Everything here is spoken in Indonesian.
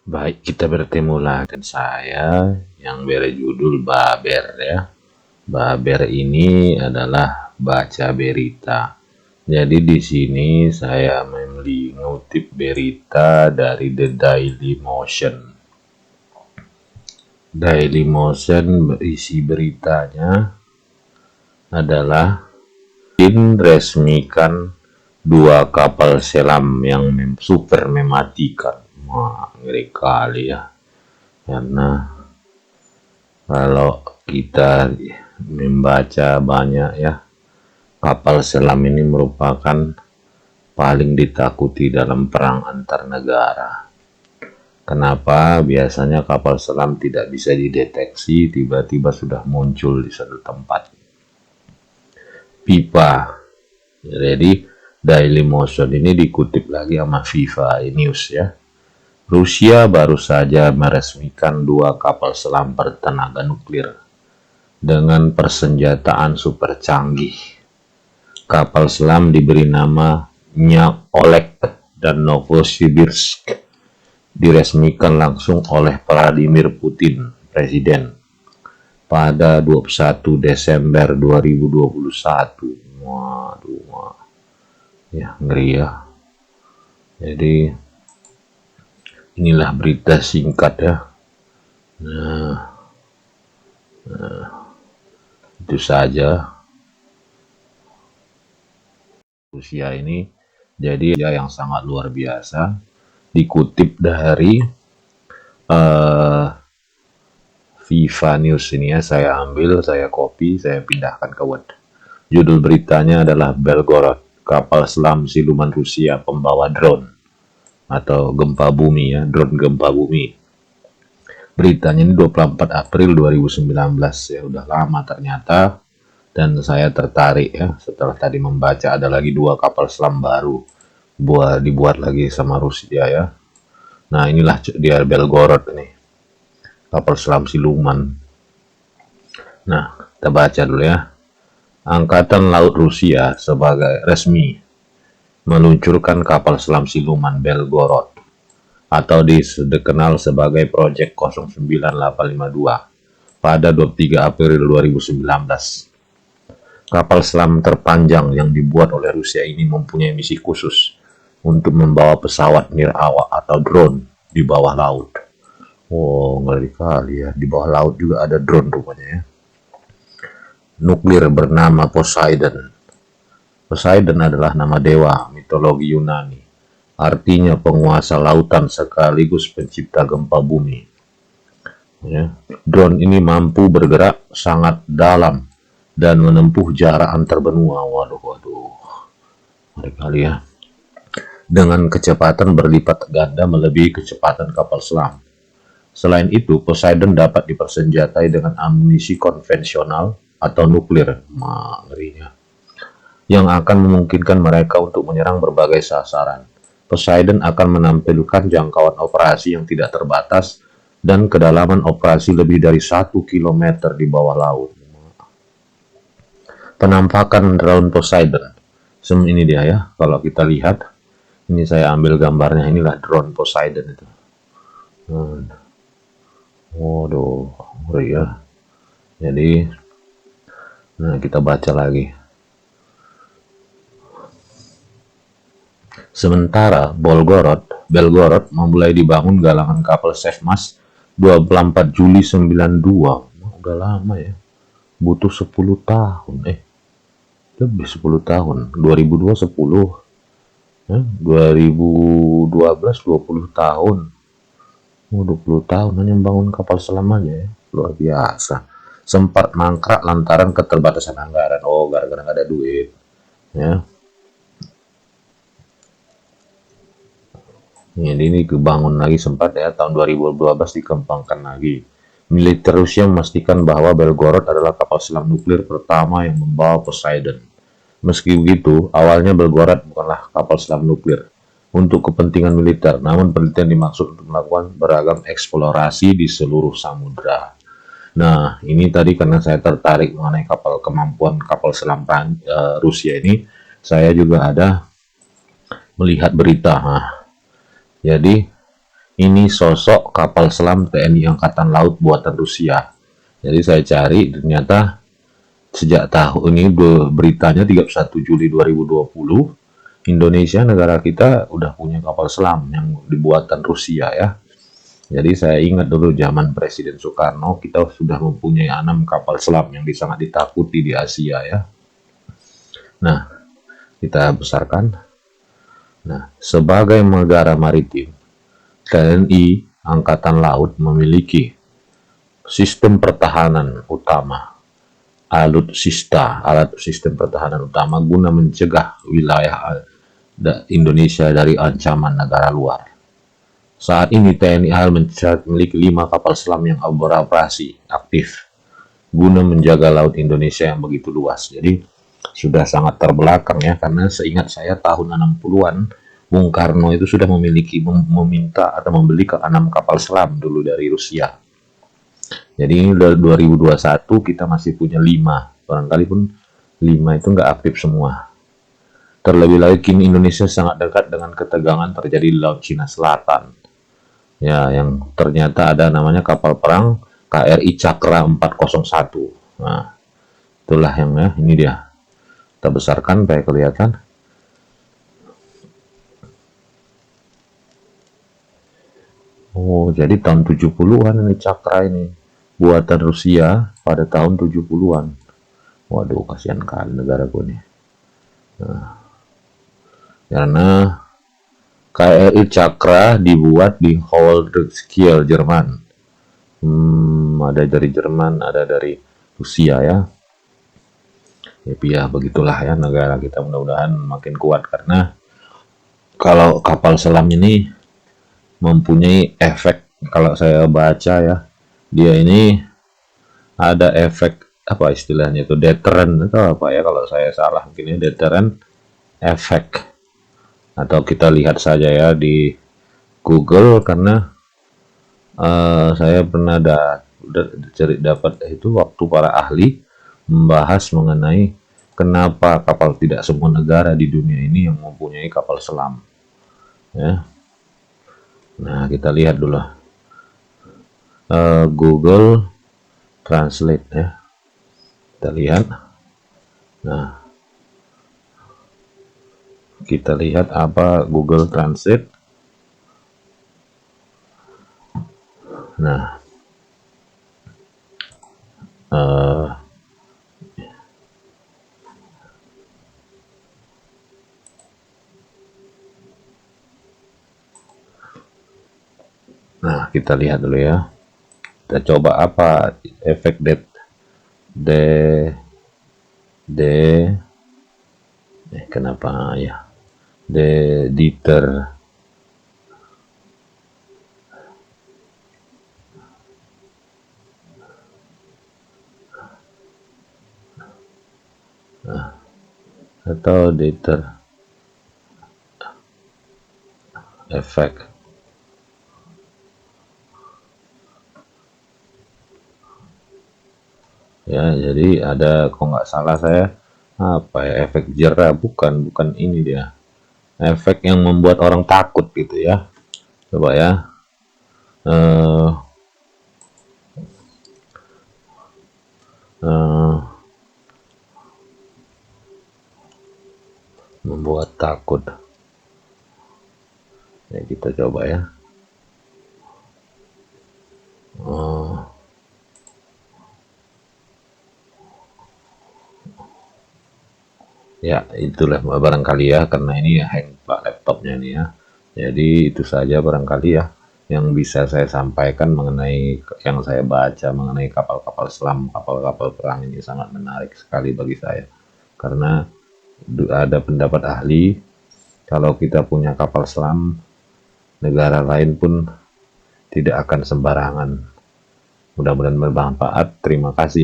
Baik, kita bertemu lagi dengan saya yang berjudul Baber ya. Baber ini adalah baca berita. Jadi di sini saya mengutip berita dari The Daily Motion. Daily Motion berisi beritanya adalah resmikan 2 kapal selam yang super mematikan. Wah, ngeri kali ya. Karena kalau kita membaca banyak ya, kapal selam ini merupakan paling ditakuti dalam perang antar negara. Kenapa? Biasanya kapal selam tidak bisa dideteksi, tiba-tiba sudah muncul di satu tempat. Pipa. Jadi Daily Motion ini dikutip lagi sama FIFA News ya. Rusia baru saja meresmikan 2 kapal selam bertenaga nuklir dengan persenjataan super canggih. Kapal selam diberi nama Oleg dan Novosibirsk. Diresmikan langsung oleh Vladimir Putin, Presiden, pada 21 Desember 2021. Waduh, ya ngeri ya. Jadi inilah berita singkat ya. Itu saja. Rusia ini jadi yang sangat luar biasa. Dikutip dari FIFA News ini ya, saya ambil, saya copy, saya pindahkan ke Word. Judul beritanya adalah Belgorod, kapal selam siluman Rusia pembawa drone atau gempa bumi ya, drone gempa bumi. Beritanya ini 24 April 2019 ya, udah lama ternyata, dan saya tertarik ya setelah tadi membaca ada lagi 2 kapal selam baru dibuat lagi sama Rusia ya. Nah, inilah dia Belgorod ini, kapal selam siluman. Nah, kita baca dulu ya. Angkatan Laut Rusia sebagai resmi meluncurkan kapal selam siluman Belgorod atau dikenal sebagai Project 09852 pada 23 April 2019. Kapal selam terpanjang yang dibuat oleh Rusia ini mempunyai misi khusus untuk membawa pesawat nirawak atau drone di bawah laut. Oh, ngeri kali ya. Di bawah laut juga ada drone rupanya ya. Nuklir bernama Poseidon. Poseidon adalah nama dewa mitologi Yunani. Artinya penguasa lautan sekaligus pencipta gempa bumi. Ya. Drone ini mampu bergerak sangat dalam dan menempuh jarak antar benua. Waduh. Ngeri kali ya. Dengan kecepatan berlipat ganda melebihi kecepatan kapal selam. Selain itu, Poseidon dapat dipersenjatai dengan amunisi konvensional atau nuklir, ngerinya, yang akan memungkinkan mereka untuk menyerang berbagai sasaran. Poseidon akan menampilkan jangkauan operasi yang tidak terbatas dan kedalaman operasi lebih dari 1 km di bawah laut. Penampakan drone Poseidon. Ini dia ya, kalau kita lihat, ini saya ambil gambarnya, inilah drone Poseidon itu. Waduh, ngeri ya. Jadi, nah kita baca lagi. Sementara Belgorod memulai dibangun galangan kapal Sevmas 24 Juli 92. Udah lama ya. Butuh 10 tahun. Lebih 10 tahun. 2002 10. 2012 20 tahun. 20 tahun hanya membangun kapal selam aja ya. Luar biasa. Sempat mangkrak lantaran keterbatasan anggaran. Oh, gara-gara nggak ada duit. Ya. Ini kebangun lagi sempat ya, tahun 2012 dikembangkan lagi. Militer Rusia memastikan bahwa Belgorod adalah kapal selam nuklir pertama yang membawa Poseidon. Meski begitu, awalnya Belgorod bukanlah kapal selam nuklir untuk kepentingan militer, namun penelitian dimaksud untuk melakukan beragam eksplorasi di seluruh samudra. Nah, ini tadi karena saya tertarik mengenai kemampuan kapal selam Rusia ini, saya juga ada melihat berita. Jadi ini sosok kapal selam TNI Angkatan Laut buatan Rusia. Jadi saya cari, ternyata sejak tahun ini beritanya 31 Juli 2020, Indonesia negara kita udah punya kapal selam yang dibuatan Rusia ya. Jadi saya ingat dulu zaman Presiden Soekarno kita sudah mempunyai 6 kapal selam yang sangat ditakuti di Asia ya. Nah, kita besarkan. Nah, sebagai negara maritim, TNI Angkatan Laut memiliki sistem pertahanan utama, alat sistem pertahanan utama guna mencegah wilayah Indonesia dari ancaman negara luar. Saat ini TNI AL memiliki 5 kapal selam yang beroperasi aktif guna menjaga laut Indonesia yang begitu luas. Jadi sudah sangat terbelakang ya, karena seingat saya tahun 60-an Bung Karno itu sudah meminta atau membeli ke 6 kapal selam dulu dari Rusia. Jadi ini udah 2021 kita masih punya 5. Barangkali pun 5 itu nggak aktif semua. Terlebih lagi kini Indonesia sangat dekat dengan ketegangan terjadi di Laut Cina Selatan. Ya, yang ternyata ada namanya kapal perang KRI Cakra 401. Nah, itulah yang ya, ini dia. Kita besarkan supaya kelihatan. Oh, jadi tahun 70-an ini Cakra ini. Buatan Rusia pada tahun 70-an. Waduh, kasihan kali negaraku nih. Nah, karena KRI Cakra dibuat di Holzkiel, Jerman. Ada dari Jerman, ada dari Rusia ya. Ya, begitulah ya negara kita, mudah-mudahan makin kuat, karena kalau kapal selam ini mempunyai efek, kalau saya baca ya, dia ini ada efek apa istilahnya itu, deterrent atau apa ya, kalau saya salah mungkin ya, deterrent efek, atau kita lihat saja ya di Google, karena saya pernah dapat itu waktu para ahli membahas mengenai kenapa kapal, tidak semua negara di dunia ini yang mempunyai kapal selam ya. Nah, kita lihat dulu Google Translate ya, kita lihat. Nah, kita lihat apa Google Translate. Nah, kita lihat dulu ya. Kita coba apa efek kenapa ya deter. Atau deter efek. Ya, jadi ada, kok nggak salah saya, apa ya, efek jerah, bukan ini dia, efek yang membuat orang takut gitu ya. Coba ya, membuat takut ya, kita coba ya. Ya, itulah barangkali ya, karena ini ya hang pak laptopnya nih ya. Jadi itu saja barangkali ya yang bisa saya sampaikan mengenai yang saya baca mengenai kapal-kapal selam, kapal-kapal perang ini sangat menarik sekali bagi saya. Karena ada pendapat ahli, kalau kita punya kapal selam, negara lain pun tidak akan sembarangan. Mudah-mudahan bermanfaat. Terima kasih.